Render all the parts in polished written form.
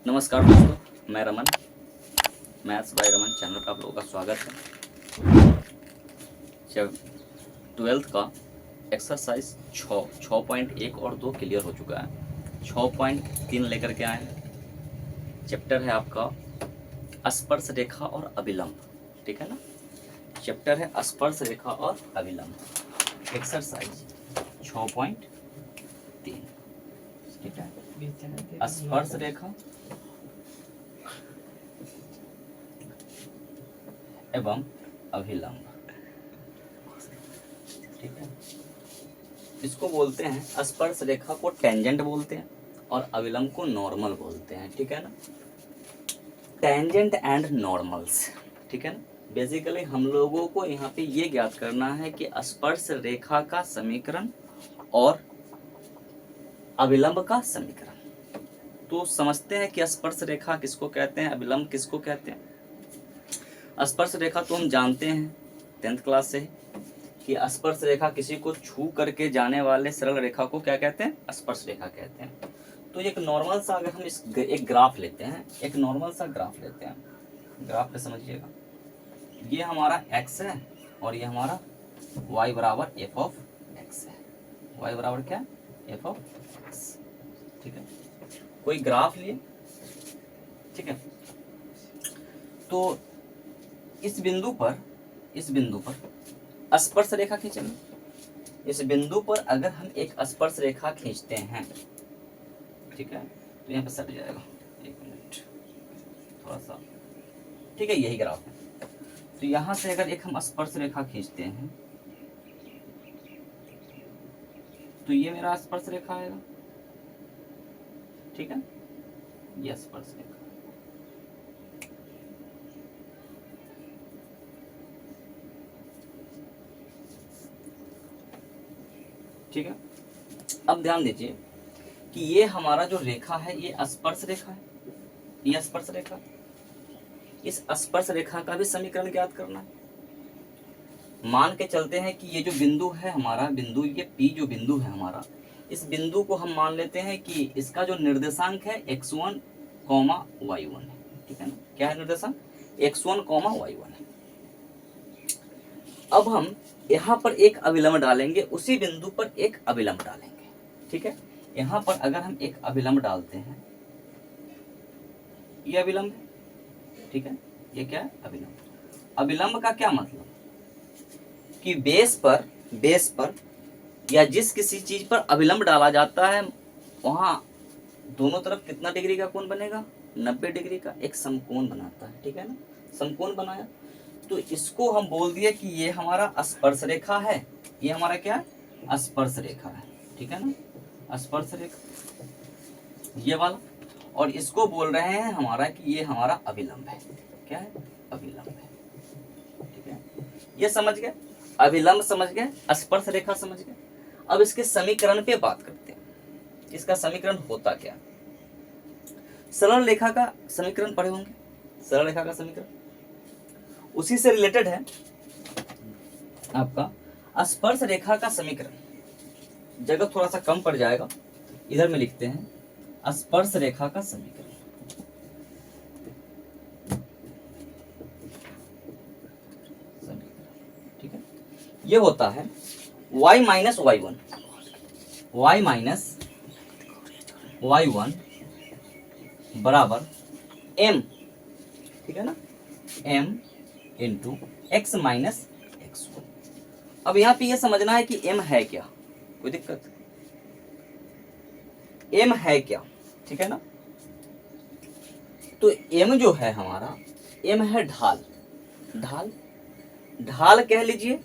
नमस्कार दोस्तों, मैं Raman, maths by Raman channel पर आप लोगों का स्वागत है। जब 12th का एक्सरसाइज 6.1 और 2 क्लियर हो चुका है। 6.3 लेकर के आए हैं। चैप्टर है आपका स्पर्श रेखा और अभिलंब, ठीक है ना। चैप्टर है स्पर्श रेखा और अभिलंब, एक्सरसाइज 6.3, ठीक है। स्पर्श रेखा एवं अभिलंब, ठीक है। इसको बोलते हैं, स्पर्श रेखा को टेंजेंट बोलते हैं और अभिलंब को नॉर्मल बोलते हैं, ठीक है ना। टेंजेंट एंड नॉर्मल्स, ठीक है ना। बेसिकली हम लोगों को यहाँ पे ये ज्ञात करना है कि स्पर्श रेखा का समीकरण और अभिलंब का समीकरण। तो समझते हैं कि स्पर्श रेखा किसको कहते हैं, अभिलंब किसको कहते हैं। स्पर्श रेखा तो हम जानते हैं 10th क्लास से कि स्पर्श रेखा किसी को छू करके जाने वाले सरल रेखा को क्या कहते हैं, स्पर्श रेखा कहते हैं। तो एक नॉर्मल सा, अगर हम एक ग्राफ लेते हैं, एक नॉर्मल सा ग्राफ लेते हैं, ग्राफ पे समझिएगा। ये हमारा x है और ये हमारा y बराबर f ऑफ x है। y बराबर क्या, f ऑफ x, ठीक है। कोई ग्राफ लिए, ठीक है। तो इस बिंदु पर स्पर्श रेखा खींचेंगे। इस बिंदु पर अगर हम एक स्पर्श रेखा खींचते हैं, ठीक है, तो यहाँ पे सट जाएगा, एक मिनट थोड़ा सा, ठीक है, यही ग्राफ है। तो यहाँ से अगर एक हम स्पर्श रेखा खींचते हैं तो ये मेरा स्पर्श रेखा आएगा, ठीक है, ये स्पर्श रेखा। ठीक है। अब ध्यान दीजिए कि ये हमारा जो रेखा है ये स्पर्श रेखा है, ये स्पर्श रेखा। इस स्पर्श रेखा का भी समीकरण ज्ञात करना है। मान के चलते हैं कि ये जो बिंदु है हमारा, बिंदु ये P जो बिंदु है हमारा, इस बिंदु को हम मान लेते हैं कि इसका जो निर्देशांक है x1, y1 है, ठीक है ना। क्या है निर्देशांक, x1, y1 है। अब हम यहाँ पर एक अभिलंब डालेंगे, उसी बिंदु पर एक अभिलंब डालेंगे, ठीक है। यहाँ पर अगर हम एक अभिलंब डालते हैं, ये अभिलंब है, ठीक है, ये क्या है, अभिलंब। अभिलंब का क्या मतलब कि बेस पर या जिस किसी चीज पर अभिलंब डाला जाता है वहां दोनों तरफ कितना डिग्री का कोण बनेगा, 90 डिग्री का एक समकोण बनाता है, ठीक है ना। समकोण बनाया तो इसको हम बोल दिए कि ये हमारा स्पर्श रेखा है, ये हमारा क्या, स्पर्श रेखा है, ठीक है ना, स्पर्श रेखा ये वाला। और इसको बोल रहे हैं हमारा कि ये हमारा अभिलंब है, क्या है, अभिलंब है, ठीक है। ये समझ गए, अभिलंब समझ गए, स्पर्श रेखा समझ गए। अब इसके समीकरण पे बात करते हैं, इसका समीकरण होता क्या। सरल रेखा का समीकरण पढ़े होंगे, सरल रेखा का समीकरण उसी से रिलेटेड है आपका स्पर्श रेखा का समीकरण। जगह थोड़ा सा कम पड़ जाएगा, इधर में लिखते हैं स्पर्श रेखा का समीकरण। ठीक है, ये होता है y माइनस y1 बराबर m, ठीक है ना, m into x minus x1। अब यहाँ पे ये समझना है कि m है क्या, कोई दिक्कत, m है क्या, ठीक है ना। तो m जो है हमारा, m है ढाल, ढाल कह लीजिए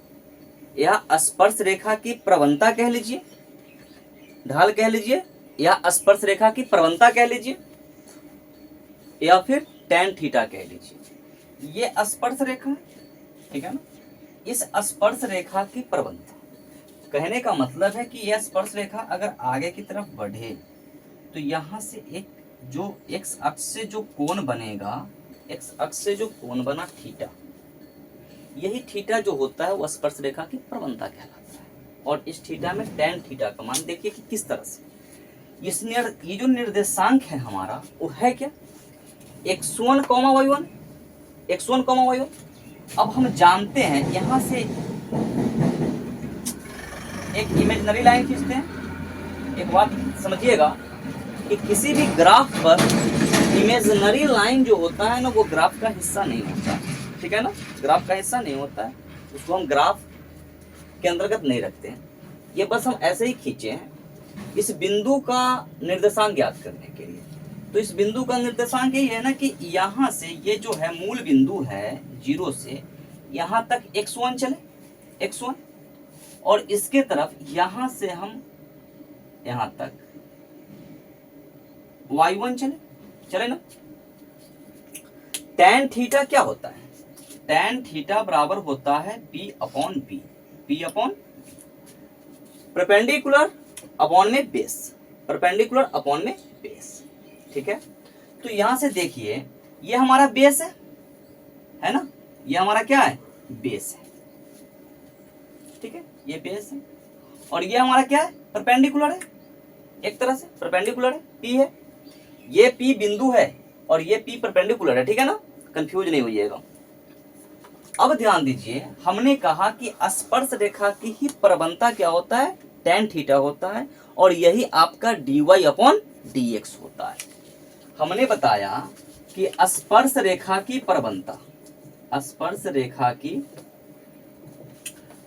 या स्पर्श रेखा की प्रवणता कह लीजिए, ढाल कह लीजिए या स्पर्श रेखा की प्रवणता कह लीजिए या फिर tan थीटा कह लीजिए। ये स्पर्श रेखा है, ठीक है ना। इस स्पर्श रेखा की प्रवणता, कहने का मतलब है कि यह स्पर्श रेखा अगर आगे की तरफ बढ़े तो यहां से एक जो x अक्ष से जो कोण बनेगा, x अक्ष से जो कोण बना थीटा, यही थीटा जो होता है वो स्पर्श रेखा की प्रवणता कहलाता है। और इस थीटा में tan थीटा का मान देखिए कि किस तरह से, ये जो निर्देशांक है हमारा वो है क्या, x1 comma y1, x1 comma y1। अब हम जानते हैं यहां से एक इमेजिनरी लाइन खींचते हैं। एक बात समझिएगा कि किसी भी ग्राफ पर इमेजिनरी लाइन जो होता है ना वो ग्राफ का हिस्सा नहीं होता, ठीक है ना, ग्राफ का हिस्सा नहीं होता है, उसको हम ग्राफ के अंतर्गत नहीं रखते हैं। ये बस हम ऐसे ही खींचे हैं इस बिंदु का निर्देशांक ज्ञात करने के लिए। तो इस बिंदु का निर्देशांक यही है ना कि यहाँ से ये जो है मूल बिंदु है 0 से यहाँ तक x1 चले, x1, और इसके तरफ यहाँ से हम यहाँ तक y1 चले ना। tan थीटा क्या होता है, tan थीटा बराबर होता है p upon b, p upon perpendicular upon में बेस, परपेंडिकुलर अपॉन में बेस, ठीक है। तो यहां से देखिए ये हमारा बेस है ना, ये हमारा क्या है, बेस है, ठीक है, ये बेस है। और ये हमारा क्या है, परपेंडिकुलर है, एक तरह से परपेंडिकुलर है, p है, ये p बिंदु है और ये p परपेंडिकुलर है, ठीक है ना, कंफ्यूज नहीं होइएगा। अब ध्यान दीजिए हमने कहा कि स्पर्श रेखा की ही प्रवणता क्या होता है, tan थीटा होता है, और यही आपका dy अपॉन dx होता है। हमने बताया कि स्पर्श रेखा की प्रवणता, स्पर्श रेखा की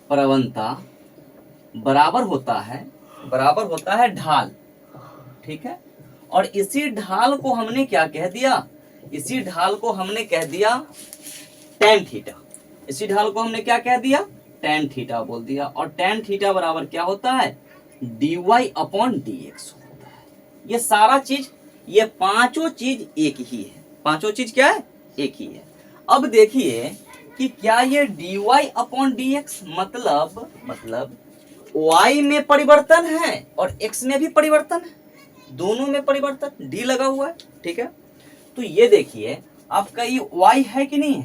प्रवणता बराबर होता है ढाल, ठीक है। और इसी ढाल को हमने क्या कह दिया, इसी ढाल को हमने कह दिया tan थीटा, इसी ढाल को हमने क्या कह दिया, tan थीटा बोल दिया। और tan थीटा बराबर क्या होता है, dy अपॉन dx होता है। ये सारा चीज, ये पांचों चीज एक ही है, पांचों चीज क्या है, एक ही है। अब देखिए कि क्या ये dy अपॉन dx मतलब y में परिवर्तन है और x में भी परिवर्तन है, दोनों में परिवर्तन d लगा हुआ है, ठीक है। तो ये देखिए आपका ये y है कि नहीं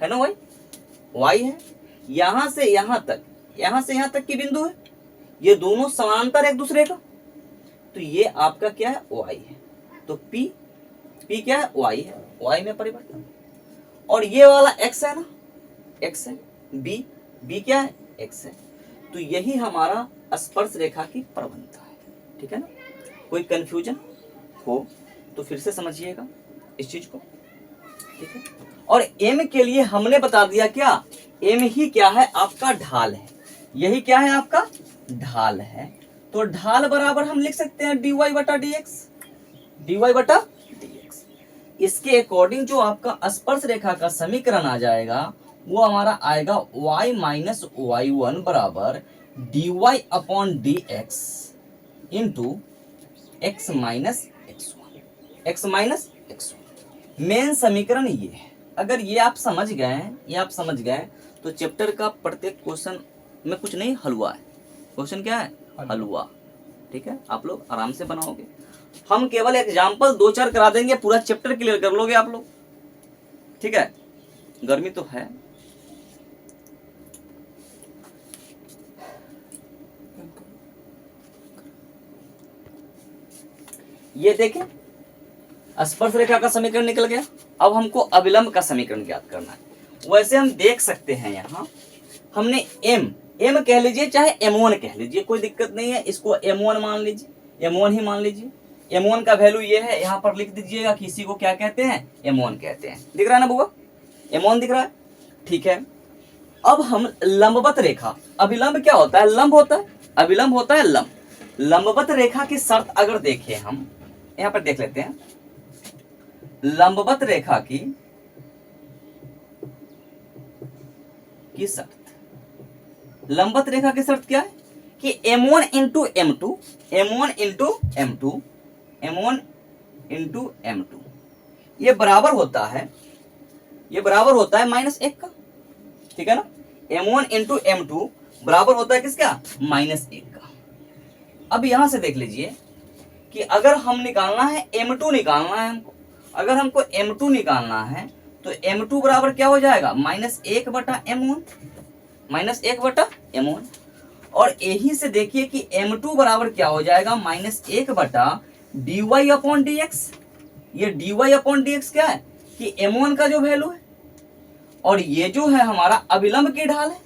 है ना, y है। यहां से यहां तक की बिंदु है, ये दोनों समांतर एक दूसरे का, तो ये आपका क्या है, y है। तो p क्या है, y है, y में परिवर्तन। और ये वाला x है ना, x है, b क्या है, x है। तो यही हमारा स्पर्श रेखा की प्रवणता है, ठीक है ना। कोई कंफ्यूजन हो तो फिर से समझिएगा इस चीज को, ठीक है। और m के लिए हमने बता दिया क्या, m ही क्या है, आपका ढाल है, यही क्या है, आपका ढाल है। तो ढाल बराबर हम लिख सकते हैं dy बटा dx। इसके अकॉर्डिंग जो आपका स्पर्श रेखा का समीकरण आ जाएगा वो हमारा आएगा y माइनस y1 बराबर dy upon dx into x minus x1। Main समीकरण ये है। अगर ये आप समझ गए तो चैप्टर का प्रत्येक क्वेश्चन में कुछ नहीं हलवा है, क्वेश्चन क्या है, हलवा, ठीक है। आप लोग आराम से बनाओगे, हम केवल एग्जाम्पल 2-4 करा देंगे, पूरा चैप्टर क्लियर कर लोगे आप लोग, ठीक है। गर्मी तो है, ये देखें स्पर्श रेखा का समीकरण निकल गया। अब हमको अविलंब का समीकरण ज्ञात करना है। वैसे हम देख सकते हैं यहाँ हमने m कह लीजिए चाहे m1 कह लीजिए, कोई दिक्कत नहीं है, इसको m1 मान लीजिए, m1 ही मान लीजिए। m1 का वैल्यू ये है, यहाँ पर लिख दीजिएगा कि इसी को क्या कहते हैं, m1 कहते हैं। दिख रहा है ना बुआ, m1 दिख रहा है, ठीक है। अब हम लंबवत रेखा, अभिलंब क्या होता है, लंब होता है, अभिलंब होता है लंब। लंबवत रेखा की शर्त अगर देखें हम यहाँ पर देख लेते हैं, लंबवत रेखा की शर्त, लंबवत रेखा की शर्त क्या है कि m1 इंटू m2 ये बराबर होता है -1 का, ठीक है ना। m1 इंटू m2 बराबर होता है किसका, -1 का। अब यहां से देख लीजिए कि अगर हम निकालना है m2 निकालना है हमको, अगर हमको m2 निकालना है तो m2 बराबर क्या हो जाएगा, -1 बटा m1, और यही से देखिए कि m2 बराबर क्या हो जाएगा, -1 बटा dy अपॉन dx। ये dy अपॉन dx क्या है कि m1 का जो वैल्यू है, और ये जो है हमारा अविलंब की ढाल है,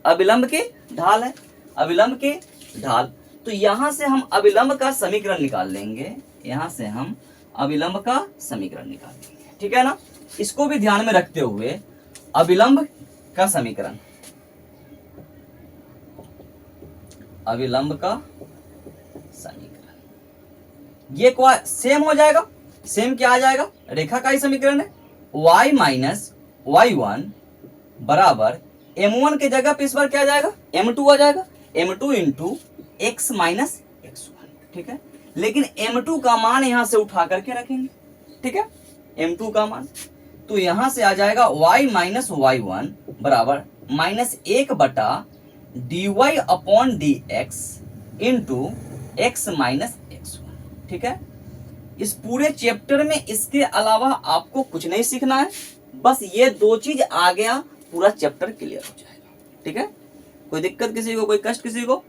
अविलंब की ढाल है, अविलंब की ढाल। तो यहां से हम अविलंब का समीकरण निकाल लेंगे, यहां से हम अविलंब का समीकरण निकाल लेंगे, ठीक है ना। इसको भी ध्यान में रखते हुए अविलंब का समीकरण, अविलंब का समीकरण ये क्या सेम हो जाएगा, सेम क्या आ जाएगा, रेखा का ही समीकरण है। y माइनस y1 बराबर m1 के जगह पे इस बार क्या आ जाएगा, m2 आ जाएगा, m2 into x minus x1, ठीक है। लेकिन m2 का मान यहां से उठा करके रखेंगे, ठीक है, m2 का मान। तो यहां से आ जाएगा y माइनस y1 बराबर -1 बटा dy upon dx into x minus x1, ठीक है। इस पूरे चैप्टर में इसके अलावा आपको कुछ नहीं सीखना है, बस ये दो चीज आ गया पूरा चैप्टर क्लियर हो जाएगा, ठीक है। कोई दिक्कत किसी को, कोई कष्ट किसी को,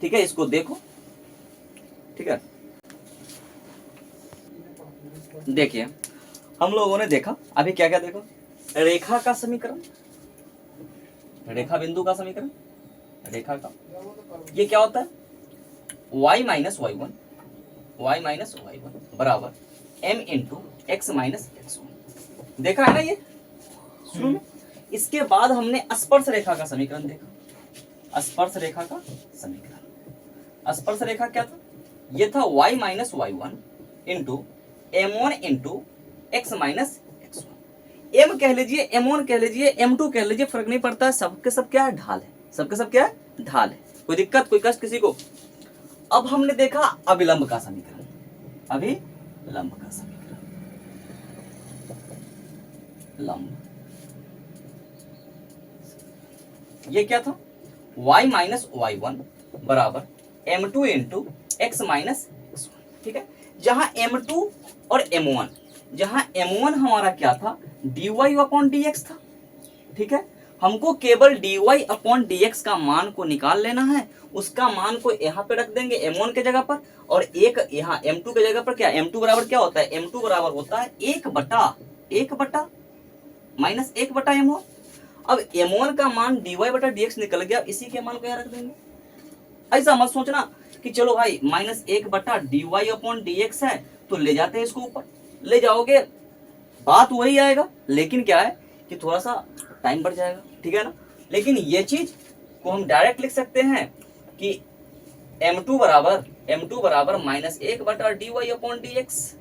ठीक है। इसको देखो, ठीक है। देखिए हम लोगों ने देखा अभी क्या क्या देखा, रेखा का समीकरण, रेखा बिंदु का समीकरण, रेखा का ये क्या होता है, y minus y1, y minus y1 बराबर m into x minus x1, देखा है ना ये शुरू में। इसके बाद हमने स्पर्श रेखा का समीकरण देखा, स्पर्श रेखा का समीकरण। स्पर्श रेखा क्या था, ये था y minus y1 into m1 into x minus x1। m कह लीजिए, m1 कह लीजिए, m2 कह लीजिए, फर्क नहीं पड़ता है, सबके सब क्या है, ढाल है, सबके सब क्या है, ढाल है। कोई दिक्कत, कोई कष्ट किसी को। अब हमने देखा अविलंब का समीकरण, अभिलंब का समीकरण, लंब, ये क्या था, y माइनस y1 बराबर m2 into x minus x1, ठीक है। जहां m2 और m1, जहां m1 हमारा क्या था, dy अपॉन dx था, ठीक है। हमको केवल dy अपॉन dx का मान को निकाल लेना है, उसका मान को यहाँ पे रख देंगे m1 के जगह पर, और एक यहाँ m2 के जगह पर। क्या m2 बराबर क्या होता है, m2 बराबर होता है 1 बटा माइनस 1 बटा m1। अब m1 का मान dy बटा dx निकल गया, इसी के मान को यहाँ रख देंगे। ऐसा मत सोचना कि चलो भाई -1 बटा dy अपॉन dx है तो ले जाते हैं इसको ऊपर, ले जाओगे बात वही आएगा, लेकिन क्या है कि थोड़ा सा टाइम बढ़ जाएगा, ठीक है ना। लेकिन ये चीज को हम डायरेक्ट लिख सकते हैं कि m2 बराबर -1 बटा dy अपॉन dx।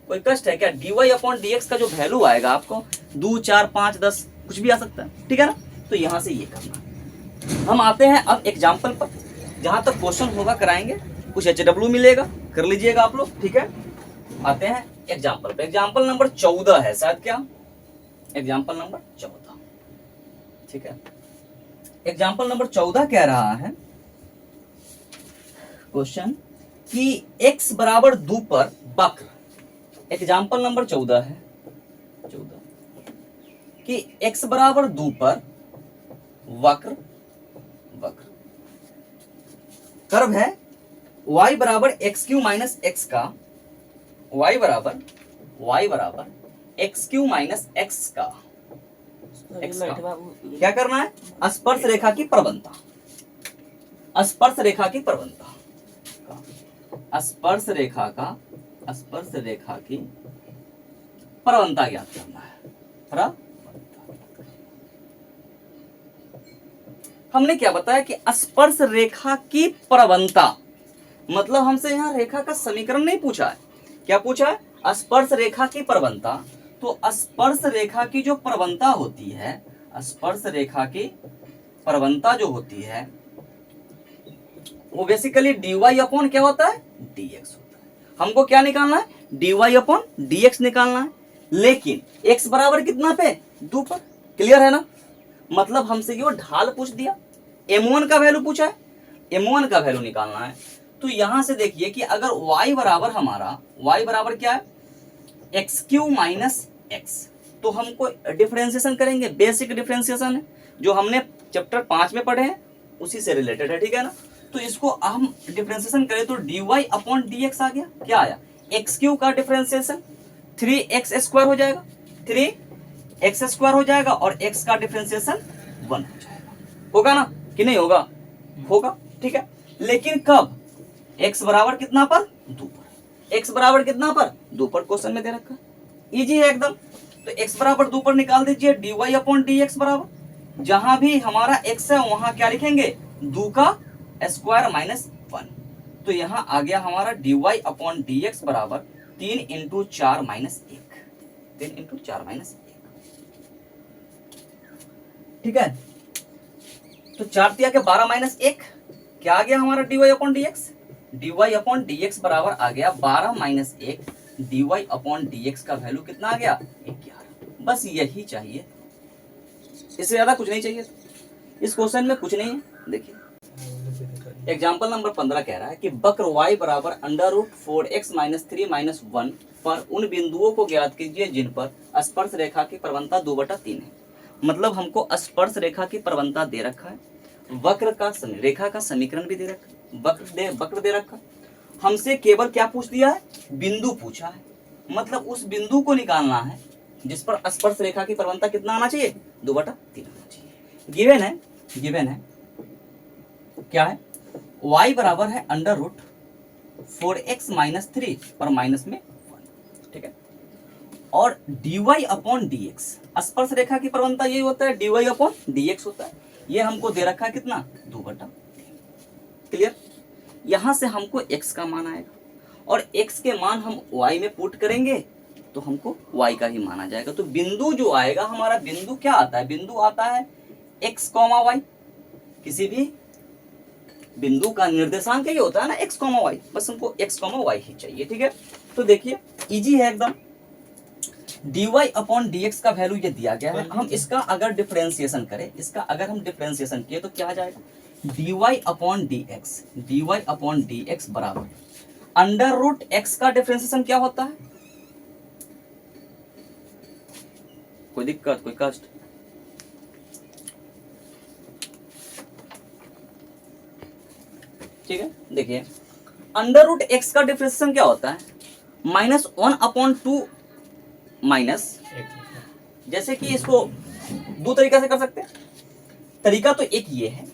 कोई कष्ट है क्या, dy अपॉन dx का जो वैल्यू आएगा आपको 2, 4, 5, 10 कुछ भी आ सकता है, ठीक है ना। तो यहां से ये करना है। हम आते हैं अब एग्जाम्पल पर, जहां तक क्वेश्चन होगा कराएंगे, कुछ HW मिलेगा, कर लीजिएगा आप लोग, ठीक है। आते हैं एग्जाम्पल पे, एग्जाम्पल नंबर 14 है शायद, क्या एग्जाम्पल नंबर 14, ठीक है। एग्जाम्पल नंबर 14 कह रहा है क्वेश्चन कि x बराबर 2 पर वक्र, एग्जाम्पल नंबर 14 है, 14 कि x बराबर 2 पर वक्र कर्व है y बराबर एक्स क्यू माइनस एक्स का, y बराबर एक्स क्यू माइनस एक्स का, क्या करना है, स्पर्श रेखा की प्रवणता, स्पर्श रेखा की प्रवणता, स्पर्श रेखा की प्रवणता ज्ञात करना है। हमने क्या बताया कि स्पर्श रेखा की प्रवणता मतलब हमसे यहाँ रेखा का समीकरण नहीं पूछा है, क्या पूछा है, स्पर्श रेखा की प्रवणता। तो स्पर्श रेखा की जो प्रवणता होती है, स्पर्श रेखा की प्रवणता जो होती है वो बेसिकली dy अपॉन क्या होता है, dx होता है। हमको क्या निकालना है, dy अपॉन dx निकालना है, लेकिन x बराबर कितना पे, 2 पर, क्लियर है ना। मतलब हमसे ये ढाल पूछ दिया, m1 का वैल्यू पूछा है, m1 का वैल्यू निकालना है। तो यहां से देखिए कि अगर y बराबर हमारा, y बराबर क्या है, एक्स क्यू माइनस एक्स, तो हमको डिफरेंशिएशन करेंगे, बेसिक डिफरेंशिएशन है जो हमने चैप्टर 5 में पढ़े हैं, उसी से रिलेटेड है, ठीक है ना। तो इसको हम डिफरेंशिएशन करें तो dy अपॉन dx आ गया, क्या आया, एक्स क्यू का डिफरेंशिएशन 3x² हो जाएगा, 3x² हो जाएगा, और x का डिफरेंशिएशन 1 हो जाएगा, होगा ना कि नहीं होगा, होगा, ठीक है। लेकिन कब, x बराबर कितना पर, 2 पर, x बराबर कितना पर, 2 पर क्वेश्चन में दे रखा है, इजी है एकदम। तो x बराबर 2 पर निकाल दीजिए, dy अपॉन dx बराबर, जहां भी हमारा x है वहां क्या लिखेंगे, 2 का स्क्वायर माइनस 1। तो यहां आ गया हमारा dy अपॉन dx बराबर 3 इंटू 4 माइनस 1, 3 इंटू 4 माइनस 1, ठीक है। तो 4 दिया के 12 माइनस 1, क्या आ गया हमारा dy upon dx, dy upon dx बराबर आ गया 12 माइनस 1, dy अपॉन dx का वैल्यू कितना आ गया, 11। बस यही चाहिए, इससे ज्यादा कुछ नहीं चाहिए। इस क्वेश्चन में कुछ नहीं है। देखिए एग्जाम्पल नंबर 15 कह रहा है कि वक्र y बराबर √4x - 3 - 1 पर उन बिंदुओं को ज्ञात कीजिए जिन पर स्पर्श रेखा की प्रवणता 2/3 है। मतलब हमको स्पर्श रेखा की प्रवणता दे रखा है, वक्र का रेखा का समीकरण भी दे रखा है, वक्र दे रखा है। हमसे केवल क्या पूछ दिया है, बिंदु पूछा है, मतलब उस बिंदु को निकालना है जिस पर स्पर्श रेखा की प्रवणता कितना आना चाहिए, 2/3 आना चाहिए। गिवन है क्या है, y बराबर है √4x - 3 और माइनस में 1, ठीक है। और dy अपॉन dx, स्पर्श रेखा की प्रवणता यही होता है, dy अपॉन dx होता है। ये हमको दे रखा है कितना, 2/3। क्लियर। यहां से हमको x का मान आएगा और x के मान हम y में पुट करेंगे तो हमको y का ही माना जाएगा। तो बिंदु जो आएगा हमारा, बिंदु क्या आता है, बिंदु आता है x, y। किसी भी बिंदु का निर्देशांक ये होता है ना x, y, बस हमको x, y ही चाहिए, ठीक है। तो देखिए इजी है एकदम, dy अपॉन dx का वैल्यू ये दिया गया है। हम इसका अगर डिफरेंशिएशन करें, इसका अगर हम डिफरेंशिएशन किए तो क्या आ जाएगा, dy अपॉन dx बराबर √x का डिफरेंशिएशन क्या होता है, कोई दिक्कत, कोई कष्ट, ठीक है। देखिए √x का डिफरेंशिएशन क्या होता है, -1/2 माइनस, जैसे कि इसको दो तरीका से कर सकते हैं। तरीका तो एक ये है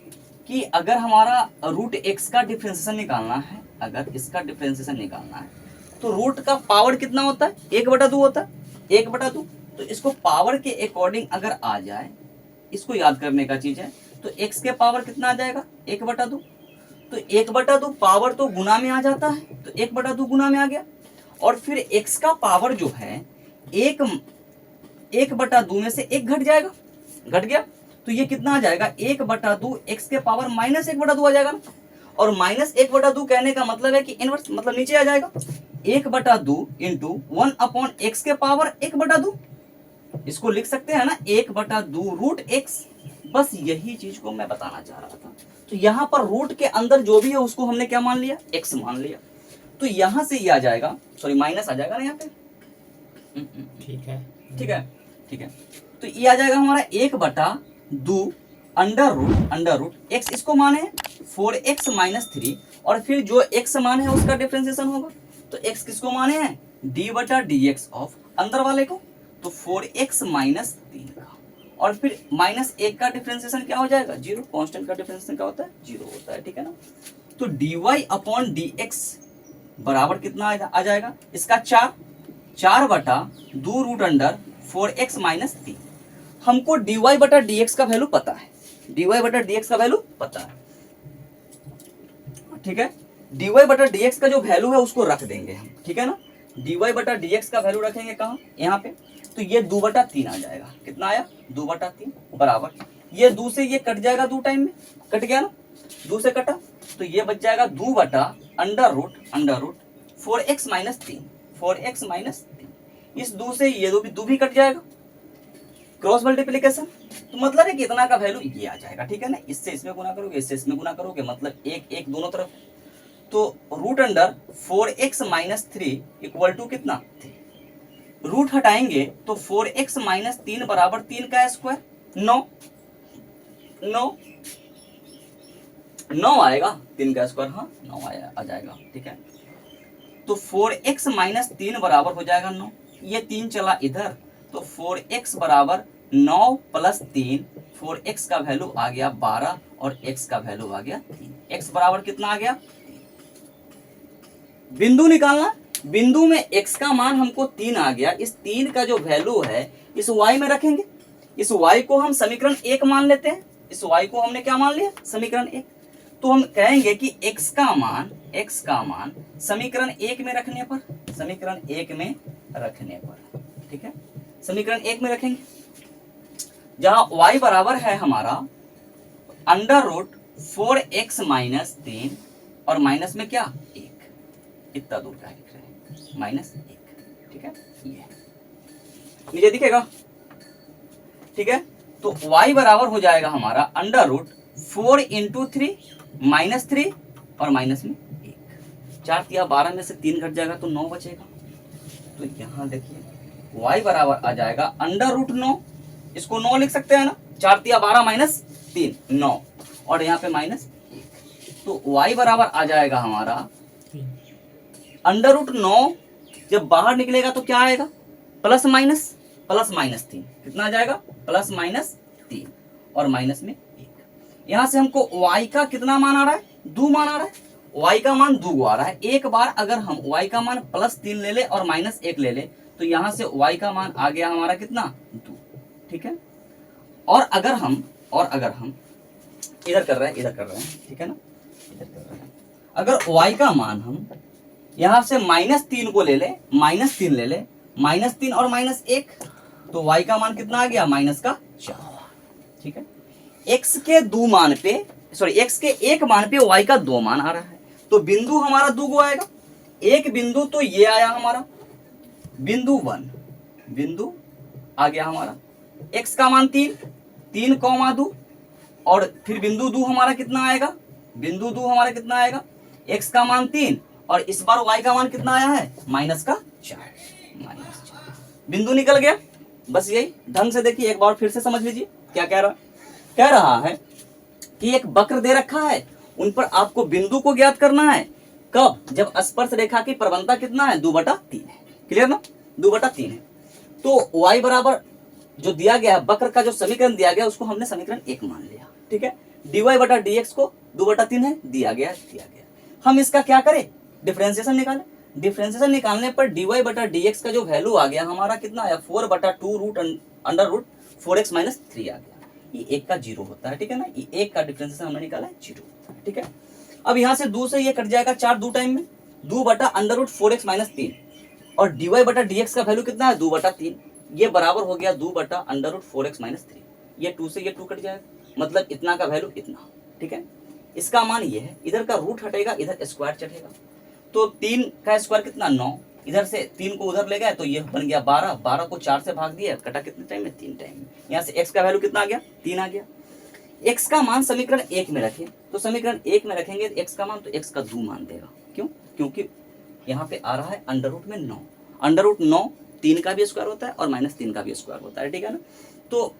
कि अगर हमारा √x का डिफरेंशिएशन निकालना है, अगर इसका डिफरेंशिएशन निकालना है तो रूट का पावर कितना होता है, 1/2 होता है, 1/2। तो इसको पावर के अकॉर्डिंग अगर आ जाए, इसको याद करने का चीज है, तो x के पावर कितना आ जाएगा, 1/2। तो 1/2 पावर तो गुना में आ जाता है, तो 1/2 गुना में आ गया। और फिर x का पावर जो है 1/2 में से 1 घट जाएगा, घट गया, तो ये कितना आ जाएगा, 1/2 x के पावर -1/2 आ जाएगा ना। और -1/2 कहने का मतलब है कि इनवर्स, मतलब नीचे आ जाएगा, 1/2 इंटू 1/x के पावर 1/2। इसको लिख सकते हैं ना 1/2 √x। बस यही चीज को मैं बताना चाह रहा था। तो यहाँ पर रूट के अंदर जो भी है उसको हमने क्या मान लिया, x मान लिया। तो यहां से ये आ जाएगा, सॉरी माइनस आ जाएगा ना यहाँ पे, ठीक है, ठीक है, ठीक है। तो ये आ जाएगा हमारा 1/2 अंडर रूट x, इसको माने 4x - 3, और फिर जो x मान है उसका डिफरेंशिएशन होगा। तो x किसको माने हैं, d/dx ऑफ अंदर वाले को, तो 4x - 3 का, और फिर -1 का डिफरेंशिएशन क्या हो जाएगा, 0। कांस्टेंट का डिफरेंशिएशन क्या होता है, 0 होता है, ठीक है ना। तो dy अपॉन dx बराबर कितना आ जाएगा, इसका 4/2 रूट अंडर 4x - 3। हमको dy/dx का वैल्यू पता है, dy/dx का वैल्यू पता है, ठीक है। dy/dx का जो वैल्यू है उसको रख देंगे हम, ठीक है ना। dy/dx का वैल्यू रखेंगे कहाँ, यहाँ पे। तो ये 2/3 आ जाएगा, कितना आया, 2/3 बराबर, ये 2 से ये कट जाएगा, 2 टाइम में कट गया ना, 2 से कटा, तो ये बच जाएगा 2/अंडर रूट 4x - 3, 4x - 3। इस 2 से ये 2 भी कट जाएगा, क्रॉस मल्टीप्लिकेशन। तो मतलब है कि इतना का वैल्यू ये आ जाएगा, ठीक है ना। इससे इसमें गुना करोगे, इससे इसमें गुना करोगे, मतलब 1 दोनों तरफ। तो root under 4x - 3 equal to कितना, 3। रूट हटाएंगे तो 4x - 3 बराबर 3 का स्क्वायर, 9, 9 आएगा, 3 का स्क्वायर, हाँ 9 आ जाएगा, ठीक है। तो 4x माइनस 3 बराबर हो जाएगा 9, ये 3 चला इधर, तो 4x बराबर 9 प्लस 3, 4x का वैल्यू आ गया 12 और x का वैल्यू आ गया 3, x बराबर कितना आ गया, बिंदु निकालना, बिंदु में x का मान हमको 3 आ गया, इस 3 का जो वैल्यू है इस y में रखेंगे, इस y को हम समीकरण 1 मान लेते हैं, इस y को हमने क्या मान लिया, समीकरण 1। तो हम कहेंगे कि x का मान समीकरण 1 में रखने पर, समीकरण 1 में रखने पर, ठीक है, समीकरण 1 में रखेंगे, जहां y बराबर है हमारा अंडर रूट 4x माइनस 3 और माइनस में क्या 1, इतना दूर का लिख रहे हैं, माइनस 1, ठीक है, ये नीचे दिखेगा, ठीक है। तो y बराबर हो जाएगा हमारा अंडर रूट 4 इंटू 3 माइनस 3 और माइनस में 1, 4 या 12 में से 3 घट जाएगा तो 9 बचेगा। तो यहां देखिए y बराबर आ जाएगा अंडर रूट 9, इसको 9 लिख सकते हैं ना, 4 या 12 माइनस 3 9 और यहाँ पे माइनस 1, तो y बराबर आ जाएगा हमारा अंडर रूट 9, जब बाहर निकलेगा तो क्या आएगा, प्लस माइनस 3, कितना आ जाएगा, प्लस माइनस 3 और माइनस में 1। यहां से हमको y का कितना मान आ रहा है, 2 मान आ रहा है, y का मान 2 आ रहा है। एक बार अगर हम y का मान प्लस 3 ले ले और माइनस 1 ले ले तो यहां से y का मान आ गया हमारा कितना, 2, ठीक है। और अगर हम इधर कर रहे हैं, ठीक है ना, इधर कर रहे हैं, अगर y का मान हम यहां से माइनस 3 को ले ले, माइनस 3 ले ले, माइनस 3 और माइनस 1, तो y का मान कितना आ गया, माइनस का 4, ठीक है। x के 2 मान पे, सॉरी x के 1 मान पे y का 2 मान आ रहा है, तो बिंदु हमारा 2 गो आएगा, एक बिंदु तो ये आया हमारा बिंदु 1, बिंदु आ गया हमारा, x का मान 3 कौमा 2 और फिर बिंदु 2 हमारा कितना आएगा, बिंदु 2 हमारा कितना आएगा, x का मान 3 और इस बार y का मान कितना आया है, माइनस का 4, माइनस 4, बिंदु निकल गया। बस यही ढंग से देखिए, एक बार फिर से समझ लीजिए क्या कह रहा है कि एक वक्र दे रखा है, उन पर आपको बिंदु को ज्ञात करना है, कब, जब स्पर्श रेखा की प्रवणता कितना है, 2/3 है, क्लियर ना, 2/3 है। तो y बराबर जो दिया गया है, वक्र का जो समीकरण दिया गया उसको हमने समीकरण 1 मान लिया, ठीक है। dy/dx को 2/3 है, दिया गया। हम इसका क्या करें, डिफरेंशिएशन निकालें, डिफरेंशिएशन निकालने पर dy/dx का जो वैल्यू आ गया हमारा कितना आया, 4/2 root under root 4x minus 3 आ गया, ये 1 का 0 होता है, ठीक है ना, ये 1 का डिफरेंशिएशन हमने निकाला है 0 होता है, ठीक है। अब यहाँ से 2 से ये कट जाएगा, 4 2 टाइम में 2/√4x माइनस 3 और dy/dx का वैल्यू कितना है, 2/3, ये बराबर हो गया 2/√4x माइनस 3, ये 2 से ये 2 कट जाएगा, मतलब इतना का वैल्यू इतना, ठीक है। इसका मान ये है, इधर का रूट हटेगा, इधर स्क्वायर चढ़ेगा, तो 3 का स्क्वायर कितना 9, इधर से 3 को उधर ले गए तो ये बन गया 12, 12 को 4 से भाग दिया, कटा कितने टाइम में, 3 टाइम में। यहाँ से x का वैल्यू कितना आ गया, 3 आ गया। x का मान समीकरण 1 में रखें, तो समीकरण 1 में रखेंगे x का मान, तो x का 2 मान देगा, क्यों, क्योंकि यहाँ पे आ रहा है अंडर रूट में 9, अंडर रूट 9 3 का भी स्क्वायर होता है और माइनस 3 का भी स्क्वायर होता है, ठीक है ना। तो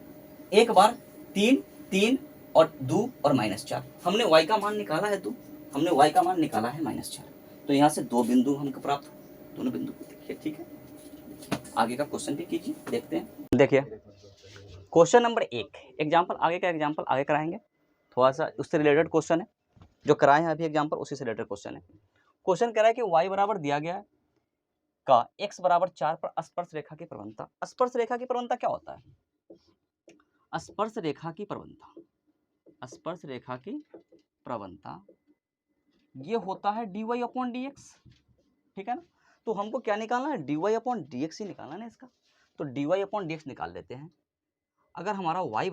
एक बार 3 और 2 और माइनस 4, हमने y का मान निकाला है 2, हमने y का मान निकाला है माइनस 4, तो यहाँ से 2 बिंदु हमको प्राप्त हो, दोनों बिंदु को देखिए, ठीक है। आगे का क्वेश्चन भी कीजिए, देखते हैं। देखिए क्वेश्चन नंबर 1, एग्जाम्पल आगे का एग्जाम्पल आगे कराएंगे, थोड़ा सा उससे रिलेटेड क्वेश्चन है, जो कराए हैं अभी एग्जाम्पल उसी से रिलेटेड क्वेश्चन है। क्वेश्चन कह रहा है कि y बराबर दिया गया है का x बराबर 4 पर स्पर्श रेखा की प्रवणता। स्पर्श रेखा की प्रवणता क्या होता है, स्पर्श रेखा की प्रवणता, स्पर्श रेखा की प्रवणता ये होता है dy/dx, ठीक है ना। तो हमको क्या निकालना है, dy/dx ही निकालना है इसका, तो dy/dx निकाल लेते हैं। अगर हमारा y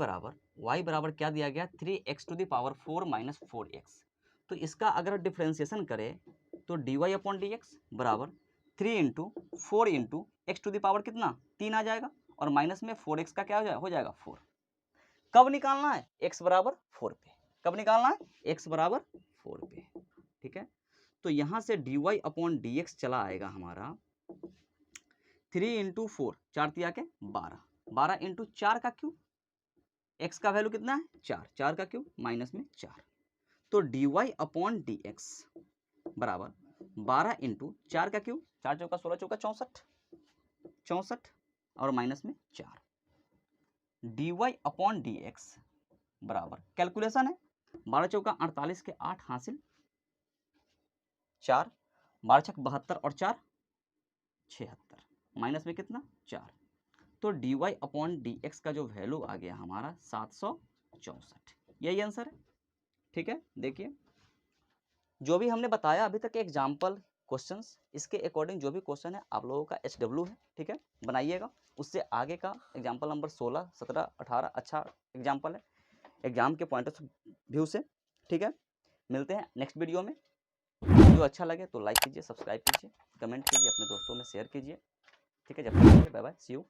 बराबर क्या दिया गया, 3x⁴ माइनस 4x, तो इसका अगर डिफरेंशिएशन करें तो dy/dx बराबर 3 इंटू 4 इंटू x⁴ कितना 3 आ जाएगा और माइनस में 4x का क्या हो जाएगा 4। कब निकालना है, x बराबर 4 पे, कब निकालना है, x बराबर 4 पे, ठीक है। तो यहां से dy/dx चला आएगा हमारा 3 इंटू 4, 4 तिया के 12, 12 इंटू 4 का क्यूब, x का वैल्यू कितना है 4, 4 का क्यूब माइनस में 4, तो dy अपॉन dx बराबर 12 इंटू 4 का क्यूब, 4 चौका 16 चौका 64 और माइनस में 4, dy अपॉन dx बराबर कैलकुलेशन है 12 चौका 48 के 8 हासिल 4, 12 छक 72 और 4 76, माइनस में कितना 4, तो dy अपॉन dx का जो वैल्यू आ गया हमारा 764, यही आंसर है। ठीक है, देखिए जो भी हमने बताया अभी तक एग्जाम्पल क्वेश्चंस, इसके अकॉर्डिंग जो भी क्वेश्चन है आप लोगों का HW है, ठीक है, बनाइएगा। उससे आगे का एग्जाम्पल नंबर 16, 17, 18 अच्छा एग्जाम्पल है एग्जाम के पॉइंट ऑफ व्यू से। ठीक है, मिलते हैं नेक्स्ट वीडियो में। वीडियो अच्छा लगे तो लाइक कीजिए, सब्सक्राइब कीजिए, कमेंट कीजिए, अपने दोस्तों में शेयर कीजिए। ठीक है, जब तक बाय बाय, सी यू।